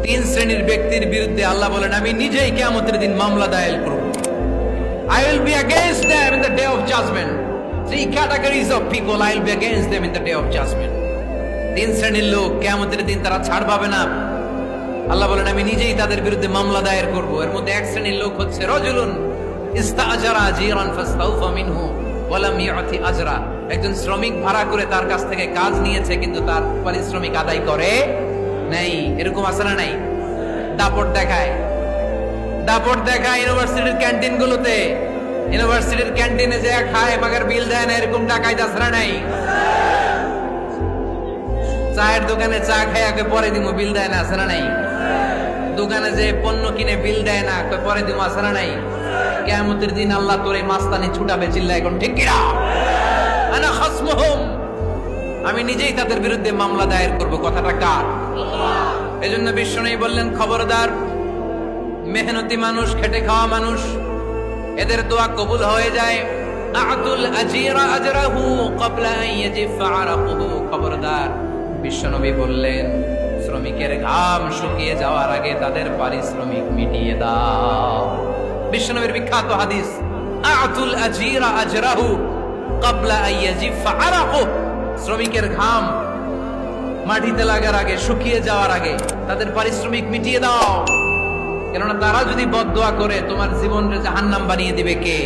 তিন শ্রেণীর ব্যক্তির বিরুদ্ধে আল্লাহ বলেন আমি নিজেই কিয়ামতের দিন মামলা দায়ের করব। I will be against them in the day of judgment. Three categories of people I will be against them in the day of judgment. তিন শ্রেণীর লোক কিয়ামতের দিন তারা ছাড় পাবে না। আল্লাহ বলেন আমি নিজেই তাদের বিরুদ্ধে মামলা দায়ের করব। এর মধ্যে এক শ্রেণীর লোক হচ্ছে রাজুলুন ইস্তাআজারা জিরান ফাস্তাউফা মিনহু ওয়া লাম ইউতি আজরা। একজন শ্রমিক ভাড়া করে তার কাছ থেকে কাজ নিয়েছে কিন্তু তার পারিশ্রমিক আদায় করে নাই। এরকম আছে না নাই? দাপট দেখায় ইউনিভার্সিটির ক্যান্টিন গুলোতে, ইউনিভার্সিটির ক্যান্টিনে যে খায় মাগার বিল দেয় না, এরকম টাকায় দাসরা নাই। চায়ের দোকানে চা খায় আগে পরে দিমু বিল দেয় না, আছে না নাই? দোকানে যে পণ্য কিনে বিল দেয় না পরে দিমু, আছে না নাই? কিয়ামতের দিন আল্লাহ তোরে মাস্তানি ছুটাবে, চিল্লা এখন ঠিক কিনা? আনা খাসমুহুম, আমি নিজেই তাদের বিরুদ্ধে মামলা দায়ের করব। কথাটা কার? এজন্য বিশ্বনবী বললেন খবরদার, মেহনতি মানুষ, খেটে খাওয়া মানুষ, এদের দোয়া কবুল হয়ে যায়। আতুল আজিরা আজরাহু ক্বাবলা আন ইয়াজিফা আরাকুহু। খবরদার, বিশ্বনবী বললেন শ্রমিকের ঘাম শুকিয়ে যাওয়ার আগে তাদের পারিশ্রমিক মিটিয়ে দাও। বিশ্বনবীর বিখ্যাত হাদিস, আতুল আজিরা আজরাহু ক্বাবলা আন ইয়াজিফা আরাকুহু। শ্রমিকের ঘাম মাটিতে লাগার আগে, শুকিয়ে যাওয়ার আগে তাদের পারিশ্রমিক মিটিয়ে দাও। কেননা তারা যদি বদদোয়া করে তোমার জীবনকে জাহান্নাম বানিয়ে দিবে কে?